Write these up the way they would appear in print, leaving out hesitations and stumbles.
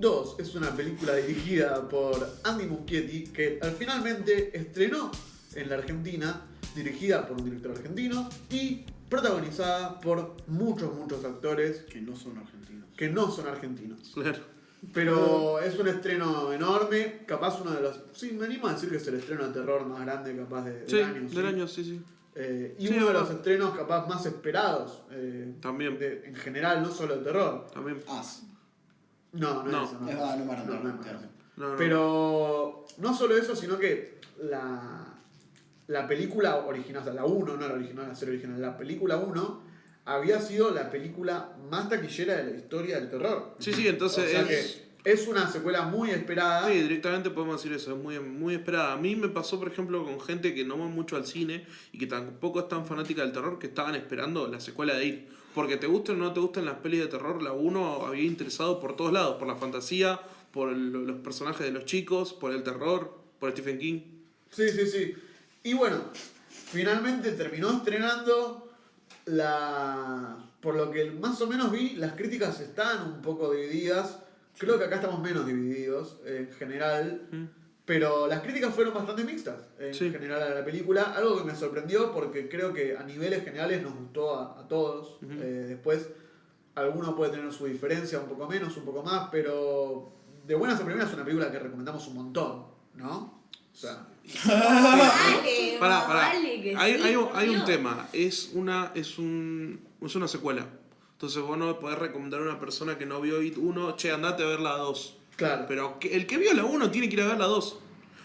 2 es una película dirigida por Andy Muschietti que finalmente estrenó en la Argentina, dirigida por un director argentino y protagonizada por muchos actores Que no son argentinos. que no son argentinos. Claro. Pero es un estreno enorme, capaz uno de los... Sí, me animo a decir que es el estreno de terror más grande capaz del Sí, año. del año, sí. Y Sí, uno de verdad. los estrenos capaz más esperados. También. En general, no solo de terror. También. As. No No. es eso. No, No, Marathon, no es claro. Marathon. No. Pero no solo eso, sino que la película original, o sea, la 1, no la original, la serie original, la película 1 había sido la película más taquillera de la historia del terror. Sí, entonces O sea es... que es una secuela muy esperada. Sí, directamente podemos decir eso, es muy esperada. A mí me pasó, por ejemplo, con gente que no va mucho al cine y que tampoco es tan fanática del terror, que estaban esperando la secuela de It. Porque te gusten o no te gusten las pelis de terror, la 1 había interesado por todos lados, por la fantasía, por los personajes de los chicos, por el terror, por Stephen King. Sí. Y bueno, finalmente terminó estrenando por lo que más o menos vi, las críticas están un poco divididas. Creo que acá estamos menos divididos en general. Pero las críticas fueron bastante mixtas en general a la película. Algo que me sorprendió porque creo que a niveles generales nos gustó a todos. Después, alguno puede tener su diferencia, un poco menos, un poco más. Pero de buenas a primeras es una película que recomendamos un montón, ¿no? O sea... Dale, Pará. dale, que Hay sí, un Dios. tema, es una secuela. Entonces vos no podés recomendar a una persona que no vio It 1, che, andate a ver la 2. Claro. Pero el que vio la 1 tiene que ir a ver la 2.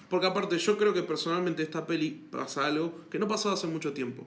Porque aparte yo creo que personalmente esta peli pasa algo que no pasaba hace mucho tiempo.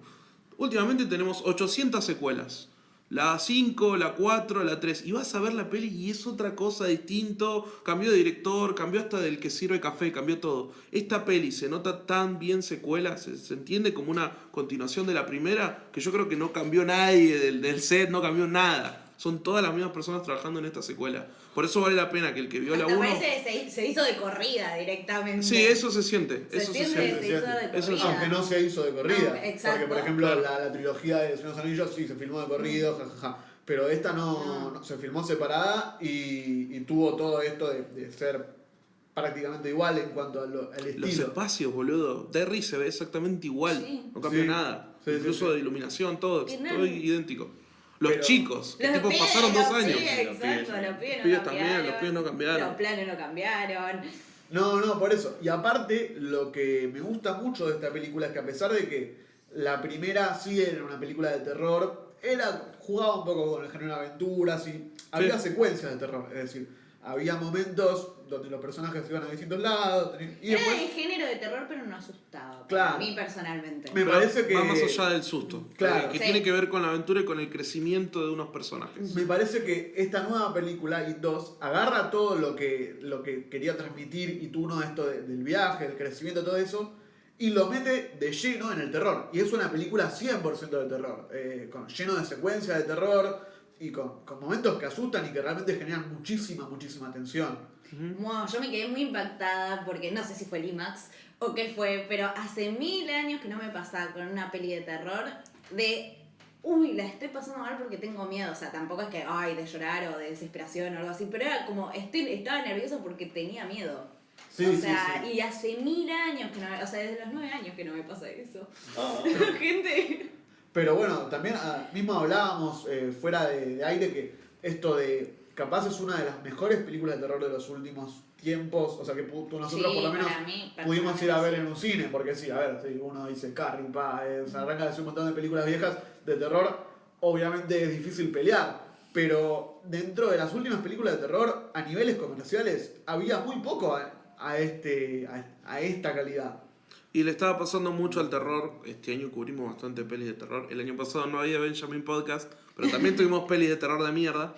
Últimamente tenemos 800 secuelas. La 5, la 4, la 3. Y vas a ver la peli y es otra cosa distinto. Cambió de director, cambió hasta del que sirve café, cambió todo. Esta peli se nota tan bien secuela, se entiende como una continuación de la primera, que yo creo que no cambió nadie del set, no cambió nada. Son todas las mismas personas trabajando en esta secuela. Por eso vale la pena que el que vio la Hasta 1... parece que se hizo de corrida directamente. Sí, eso se siente. Se Eso se siente, siente. se hizo de Eso corrida. Aunque no se hizo de corrida. No, exacto. Porque, por ejemplo, Claro. la trilogía de Señor de los Anillos sí se filmó de corrido, jajaja. Pero esta no se filmó separada y tuvo todo esto de ser prácticamente igual en cuanto al Los estilo. espacios, boludo. Derry se ve exactamente igual. Sí. No cambió Sí. nada. Sí, Incluso sí. de iluminación, todo. Y Todo no- idéntico. Los Pero- chicos, que Los tipo pibes, pasaron 2 los años. pibes, exacto, los pibes no pibes cambiaron. también, los pibes no cambiaron. Los planes no cambiaron. No, por eso. Y aparte, lo que me gusta mucho de esta película es que a pesar de que la primera sí era una película de terror, jugaba un poco con el género de aventuras y había secuencias de terror. Es decir, había momentos donde los personajes iban a distintos lados. Y Era después, de género de terror, pero no asustaba. Claro. A mí personalmente. Me Pero parece que... va más allá del susto. Claro. Que Sí. tiene que ver con la aventura y con el crecimiento de unos personajes. Me parece que esta nueva película, It 2, agarra todo lo que quería transmitir y tuvo esto del viaje, el crecimiento, todo eso, y lo mete de lleno en el terror. Y es una película 100% de terror, lleno de secuencias de terror y con momentos que asustan y que realmente generan muchísima tensión. Wow, yo me quedé muy impactada porque no sé si fue el IMAX o qué fue, pero hace 1000 años que no me pasaba con una peli de terror uy, la estoy pasando mal porque tengo miedo. O sea, tampoco es que, ay, de llorar o de desesperación o algo así, pero era como, estaba nerviosa porque tenía miedo. Sí, o sea, sí. y hace 1000 años que no me, o sea, desde los 9 años que no me pasa eso. Gente. Pero bueno, también mismo hablábamos fuera de aire que esto de capaz es una de las mejores películas de terror de los últimos tiempos, o sea que nosotros Sí, por lo menos para mí, pudimos ir a ver sí. en un cine, porque sí, a ver, si uno dice Carrie, se arranca de hacer un montón de películas viejas de terror, obviamente es difícil pelear, pero dentro de las últimas películas de terror, a niveles comerciales, había muy poco a esta calidad. Y le estaba pasando mucho al terror. Este año cubrimos bastante pelis de terror. El año pasado no había Benjamin Podcast, pero también tuvimos pelis de terror de mierda.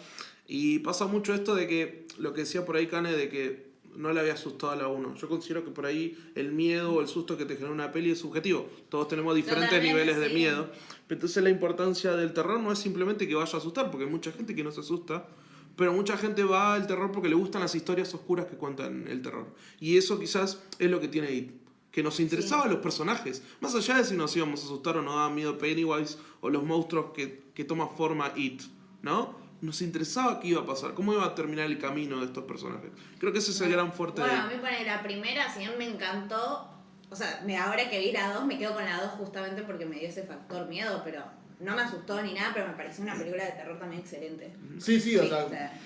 Y pasa mucho esto de que, lo que decía por ahí Cane, de que no le había asustado a la 1. Yo considero que por ahí el miedo o el susto que te genera una peli es subjetivo. Todos tenemos diferentes Totalmente, niveles de sí. miedo. Entonces la importancia del terror no es simplemente que vaya a asustar, porque hay mucha gente que no se asusta. Pero mucha gente va al terror porque le gustan las historias oscuras que cuentan el terror. Y eso quizás es lo que tiene It. Que nos interesaban los personajes. Más allá de si nos íbamos a asustar o nos daba miedo Pennywise o los monstruos que toma forma It. ¿No? nos interesaba qué iba a pasar, cómo iba a terminar el camino de estos personajes. Creo que ese es el gran fuerte Bueno, de... a mí pone la primera, si bien me encantó, o sea, ahora que vi la 2 me quedo con la 2 justamente porque me dio ese factor miedo, pero no me asustó ni nada, pero me pareció una película de terror también excelente. Sí, o sea,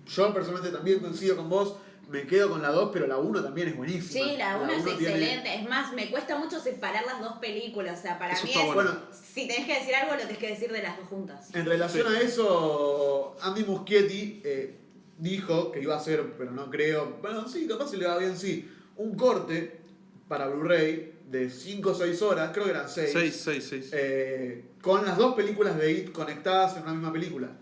yo personalmente también coincido con vos, me quedo con la 2, pero la 1 también es buenísima. Sí, la 1 es excelente, tiene... es más, me cuesta mucho separar las dos películas, o sea, para Eso mí está es, bueno. si tenés que decir algo, lo tenés que decir de las dos juntas. En relación a eso, Andy Muschietti dijo que iba a hacer, pero no creo, bueno, sí, capaz si le va bien, sí, un corte para Blu-ray de 5 o 6 horas, creo que eran 6. 6. Con las dos películas de It conectadas en una misma película.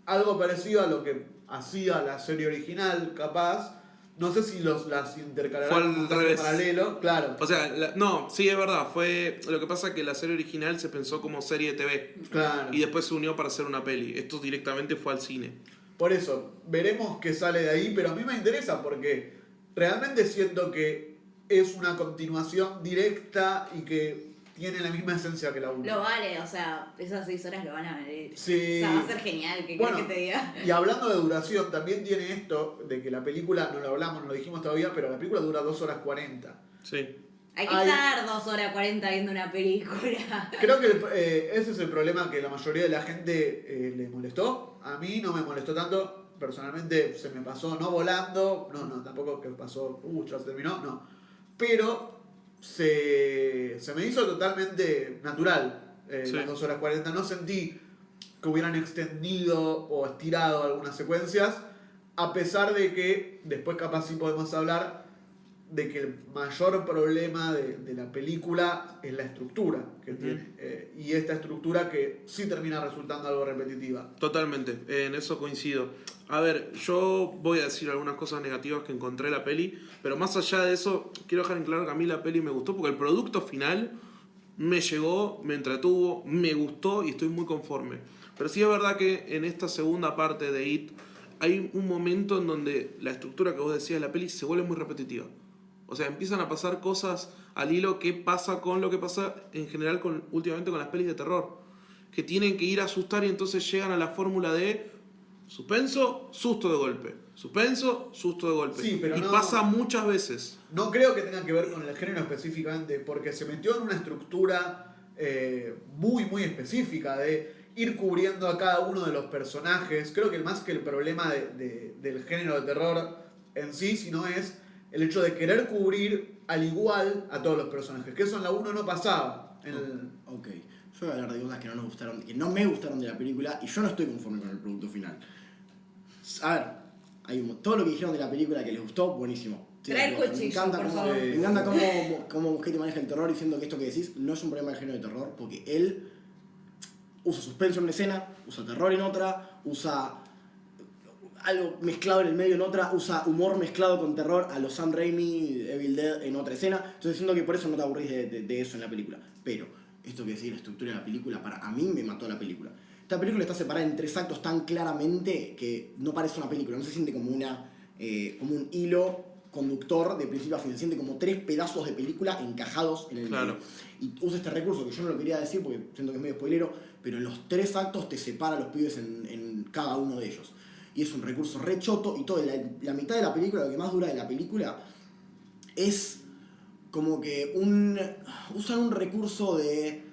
Algo parecido a lo que hacía la serie original, capaz. No sé si las intercalarán en paralelo, claro. O sea, no, sí es verdad, fue... Lo que pasa es que la serie original se pensó como serie de TV. Claro. Y después se unió para hacer una peli. Esto directamente fue al cine. Por eso, veremos qué sale de ahí, pero a mí me interesa porque realmente siento que es una continuación directa y que tiene la misma esencia que la 1. Lo vale, o sea, esas 6 horas lo van a ver. Sí. O sea, va a ser genial, ¿qué Bueno, querés que te diga? Y hablando de duración, también tiene esto de que la película, no lo hablamos, no lo dijimos todavía, pero la película dura 2 horas 40. Sí. Hay que estar 2 horas 40 viendo una película. Creo que ese es el problema que la mayoría de la gente le molestó. A mí no me molestó tanto. Personalmente se me pasó, no volando, no, tampoco que pasó, ya se terminó, no. Pero se me hizo totalmente natural las 2 horas 40. No sentí que hubieran extendido o estirado algunas secuencias, a pesar de que después capaz sí podemos hablar de que el mayor problema de la película es la estructura que tiene. Y esta estructura que sí termina resultando algo repetitiva. Totalmente, en eso coincido. A ver, yo voy a decir algunas cosas negativas que encontré en la peli, pero más allá de eso, quiero dejar en claro que a mí la peli me gustó porque el producto final me llegó, me entretuvo, me gustó y estoy muy conforme. Pero sí es verdad que en esta segunda parte de It hay un momento en donde la estructura que vos decías de la peli se vuelve muy repetitiva. O sea, empiezan a pasar cosas al hilo que pasa con lo que pasa en general últimamente con las pelis de terror. Que tienen que ir a asustar y entonces llegan a la fórmula de suspenso, susto de golpe. Suspenso, susto de golpe. Sí, pero y no, pasa muchas veces. No creo que tenga que ver con el género específicamente, porque se metió en una estructura muy específica de ir cubriendo a cada uno de los personajes. Creo que más que el problema del género de terror en sí, sino es el hecho de querer cubrir al igual a todos los personajes, que eso en la 1 no pasaba. Ok, yo voy a hablar de cosas que no nos gustaron, que no me gustaron de la película y yo no estoy conforme con el producto final. A ver, todo lo que dijeron de la película que les gustó, buenísimo. Trae el cuchillo, me encanta por cómo, favor. me encanta cómo Muschietti maneja el terror diciendo que esto que decís no es un problema del género de terror, porque él usa suspenso en una escena, usa terror en otra, usa algo mezclado en el medio en otra, usa humor mezclado con terror a los Sam Raimi, Evil Dead en otra escena. Entonces siento que por eso no te aburrís de eso en la película. Pero esto que decís, la estructura de la película, a mí me mató la película. Esta película está separada en 3 actos tan claramente que no parece una película, no se siente como como un hilo conductor de principio a fin, se siente como 3 pedazos de película encajados en el medio. Y usa este recurso que yo no lo quería decir porque siento que es medio spoilero, pero en los 3 actos te separa a los pibes en cada uno de ellos. Y es un recurso re choto y todo. La mitad de la película, lo que más dura de la película, es como que usan un recurso de...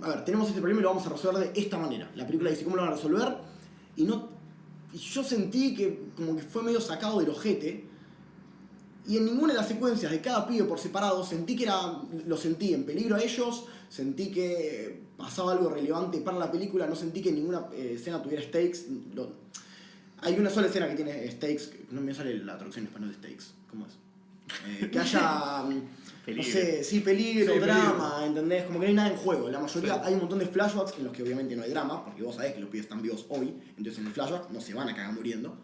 A ver, tenemos este problema y lo vamos a resolver de esta manera. La película dice cómo lo van a resolver y yo sentí que como que fue medio sacado del ojete. Y en ninguna de las secuencias de cada pibe por separado lo sentí en peligro a ellos, sentí que pasaba algo relevante para la película, no sentí que ninguna escena tuviera stakes. Hay una sola escena que tiene stakes, no me sale la traducción en español de stakes, ¿cómo es? Que haya, no sé, peligro, drama, ¿entendés? Como que no hay nada en juego. La mayoría, hay un montón de flashbacks en los que obviamente no hay drama, porque vos sabés que los pibes están vivos hoy, entonces en el flashback no se van a cagar muriendo.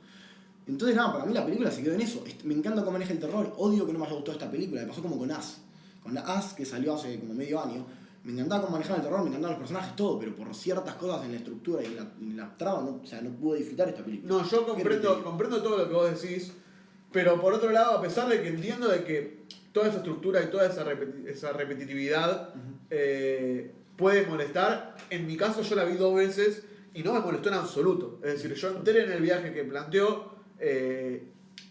Entonces nada, para mí la película se quedó en eso. Me encanta cómo maneja el terror, odio que no me haya gustado esta película, me pasó como con Us. Con Us, que salió hace como medio año, me encantaba cómo manejaban el terror, me encantaban los personajes, todo, pero por ciertas cosas en la estructura y en la trama, no pude disfrutar esta película. No, yo comprendo todo lo que vos decís, pero por otro lado, a pesar de que entiendo de que toda esa estructura y toda esa repetitividad puede molestar, en mi caso yo la vi 2 veces y no me molestó en absoluto. Es decir, yo entré en el viaje que planteó,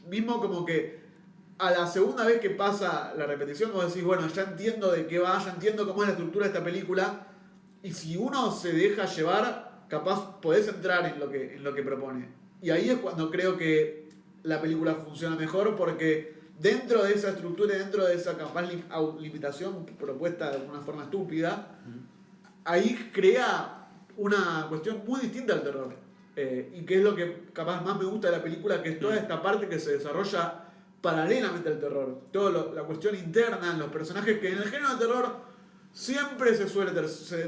mismo como que a la segunda vez que pasa la repetición vos decís, bueno, ya entiendo de qué va, ya entiendo cómo es la estructura de esta película, y si uno se deja llevar, capaz podés entrar en lo que propone. Y ahí es cuando creo que la película funciona mejor, porque dentro de esa estructura, dentro de esa capaz limitación propuesta de una forma estúpida, ahí crea una cuestión muy distinta al terror. Y que es lo que capaz más me gusta de la película, que es toda esta parte que se desarrolla paralelamente al terror. Toda la cuestión interna en los personajes, que en el género de terror siempre se suele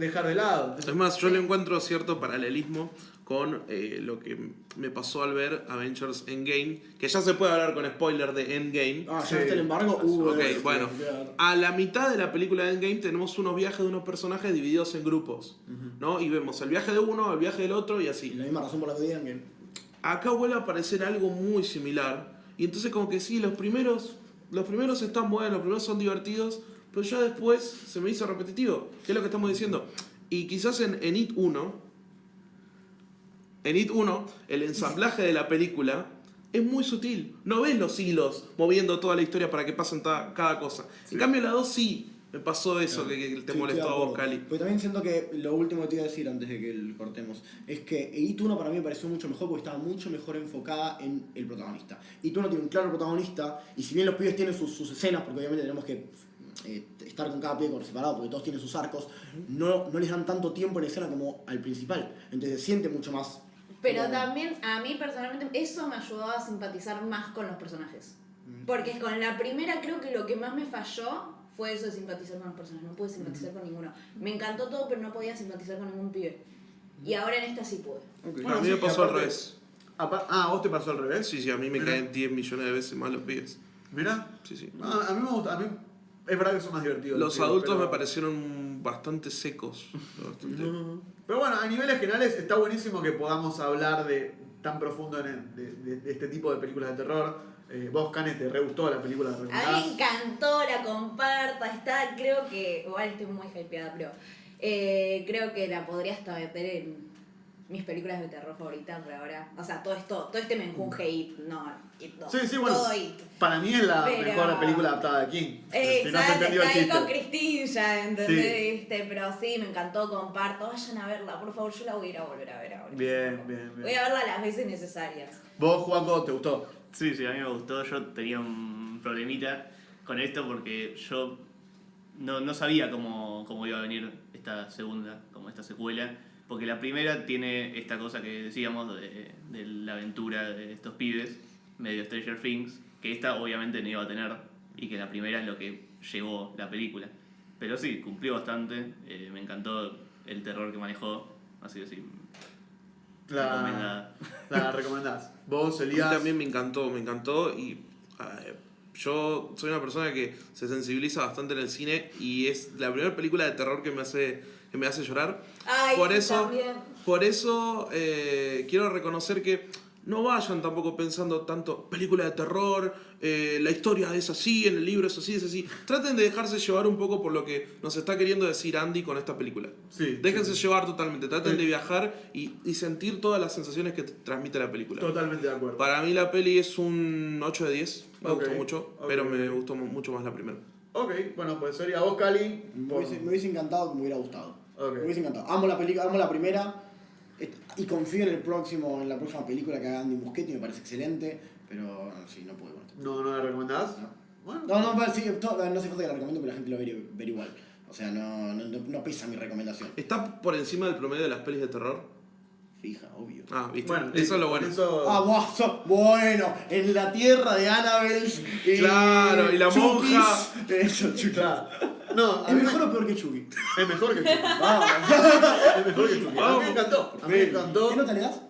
dejar de lado. Es más, yo le encuentro cierto paralelismo con lo que me pasó al ver Avengers Endgame, que ya se puede hablar con spoiler de Endgame. Ah, Sí. ya está el embargo. Ok, bueno. A la mitad de la película de Endgame tenemos unos viajes de unos personajes divididos en grupos, ¿no? Y vemos el viaje de uno, el viaje del otro y Y así. la misma razón por la que digan que... Acá vuelve a aparecer algo muy similar. Y entonces como que sí, los primeros están buenos, los primeros son divertidos, pero ya después se me hizo repetitivo, que es lo que estamos diciendo. Y quizás en It 1, el ensamblaje de la película es muy sutil. No ves los hilos moviendo toda la historia para que pasen cada cosa. En cambio en la 2 sí me pasó eso, que te Sí, molestó estoy a de vos, acuerdo. Cali. Pero también siento que lo último que te iba a decir antes de que cortemos es que It 1 para mí me pareció mucho mejor porque estaba mucho mejor enfocada en el protagonista. It 1 tiene un claro protagonista y si bien los pibes tienen sus escenas, porque obviamente tenemos que estar con cada pibe por separado porque todos tienen sus arcos, no les dan tanto tiempo en escena como al principal. Entonces se siente mucho más. Pero como- también a mí personalmente eso me ayudó a simpatizar más con los personajes. Porque con la primera creo que lo que más me falló fue eso de simpatizar con los personajes. No pude simpatizar con ninguno. Me encantó todo, pero no podía simpatizar con ningún pibe. Y ahora en esta sí pude. Bueno, A mí me sí, pasó al aparte- revés. ¿A vos te pasó al revés? Sí, a mí me Mirá. caen 10 millones de veces más los pibes. Mirá. Sí. A mí me gusta, a mí es verdad que son más divertidos. Los tío, adultos pero- me parecieron bastante secos. Pero bueno, a niveles generales está buenísimo que podamos hablar tan profundo de este tipo de películas de terror. Vos, Cane, te re gustó la película de A mí me recomendás. encantó, la comparta, está, creo que, igual estoy muy hypeada, pero creo que la podría hasta meter en mis películas de terror favoritas por ahora. O sea, todo este menjunje It, no, It 2. Sí, bueno. Todo It. Para mí es la Pero- mejor película adaptada de King. Si no se Exacto, entendió el está ahí con chiste. Christine ya, ¿entendés? Sí. ¿Viste? Pero sí, me encantó, comparto. Vayan a verla, por favor, yo la voy a ir a volver a ver ahora. Bien. Voy a verla las veces necesarias. Vos, Juanco, ¿te gustó? Sí, a mí me gustó. Yo tenía un problemita con esto porque yo no sabía cómo iba a venir esta segunda, como esta secuela. Porque la primera tiene esta cosa que decíamos de la aventura de estos pibes, medio Stranger Things, que esta obviamente no iba a tener y que la primera es lo que llevó la película. Pero sí, cumplió bastante. Me encantó el terror que manejó. Así que sí, recomendada. La recomendás. Vos, A mí Elías. también me encantó y yo soy una persona que se sensibiliza bastante en el cine y es la primera película de terror que me hace llorar. Ay, Por sí, eso, también. por eso quiero reconocer que no vayan tampoco pensando tanto película de terror, la historia es así, en el libro es así. Traten de dejarse llevar un poco por lo que nos está queriendo decir Andy con esta película. Sí. Déjense llevar totalmente, traten Sí. de viajar y sentir todas las sensaciones que te transmite la película. Totalmente de acuerdo. Para mí la peli es un 8 de 10, me Ok, gustó mucho, ok, pero me ok. gustó mucho más la primera. Ok, bueno, pues sería vos, Cali. Me hubiese encantado que me hubiera gustado. Ok. Me hubiese encantado. Amo la película, amo la primera y confío en la próxima película que haga Andy Muschietti, me parece excelente, pero sí, no puedo con esto. ¿No la recomendás? No. Bueno. No, pero sí, no hace falta que la recomiendo, pero la gente lo va a ver igual. O sea, no pesa mi recomendación. ¿Está por encima del promedio de las pelis de terror? Fija, obvio. Ah, viste, Bueno, eso es lo bueno. Eso... Bueno, en la tierra de Annabelle. Claro, y la monja. Eso, Chucky. Claro. No, a ¿Es mí mejor o peor que Chucky? es mejor que Chucky. Vamos. Es mejor que Chucky. A mí me encantó. A mí me encantó. ¿Qué nota le das?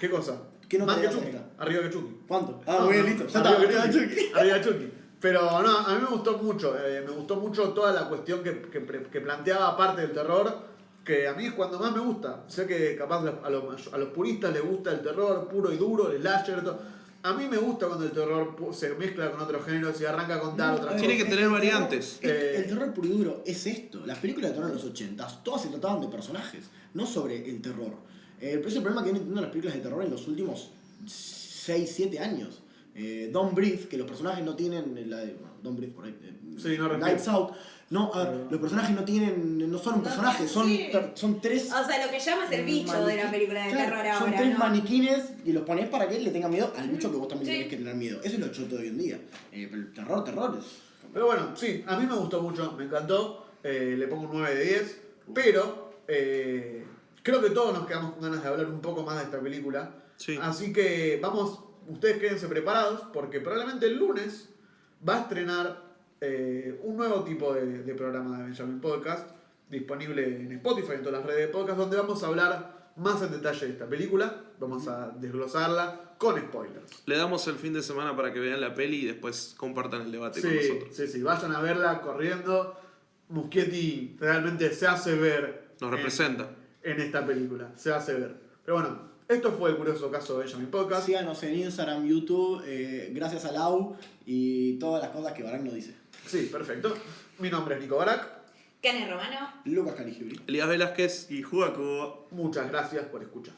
¿Qué cosa? ¿Qué nota Más le que das a Chucky. esta? Arriba que Chucky. ¿Cuánto? Ah, No, muy bien, no, listo. Ya arriba está, que arriba Chucky. Chucky. Arriba Chucky. Pero no, a mí me gustó mucho. Me gustó mucho toda la cuestión que planteaba aparte del terror, que a mí es cuando más me gusta. Sé que capaz a los puristas les gusta el terror puro y duro, el slasher, todo. A mí me gusta cuando el terror se mezcla con otros géneros y arranca a contar otras Tiene cosas. que tener variantes. El terror puro y duro es esto. Las películas de terror de los 80 todas se trataban de personajes, no sobre el terror. Pero es el problema que vienen teniendo las películas de terror en los últimos 6-7 años. Don't Breathe, que los personajes no tienen. Don't Breathe por ahí. Sí, no Lights Out. No, a ver, los personajes no son un personaje, sí. son tres. O sea, lo que llamas el bicho de la película de Claro, terror ahora, son tres ¿no? maniquines y los pones para que le tengan miedo al bicho que vos también Sí. tenés que tener miedo. Eso es lo choto de hoy en día. Pero el terror es. Pero bueno, sí, a mí me gustó mucho, me encantó. Le pongo un 9 de 10. Pero creo que todos nos quedamos con ganas de hablar un poco más de esta película. Sí. Así que vamos, ustedes quédense preparados porque probablemente el lunes va a estrenar un nuevo tipo de programa de Benjamin Podcast disponible en Spotify, en todas las redes de podcast, donde vamos a hablar más en detalle de esta película. Vamos a desglosarla con spoilers. Le damos el fin de semana para que vean la peli y después compartan el debate con nosotros. Sí, vayan a verla corriendo. Muschietti realmente se hace ver. Nos representa. En esta película, se hace ver. Pero bueno, esto fue el curioso caso de Benjamin Podcast. Síganos en Instagram, YouTube, gracias a Lau y todas las cosas que Barak nos dice. Sí, perfecto. Mi nombre es Nico Barak. Cane Romano. Lucas Caligibri. Elías Velázquez. Y Juaco. Muchas gracias por escuchar.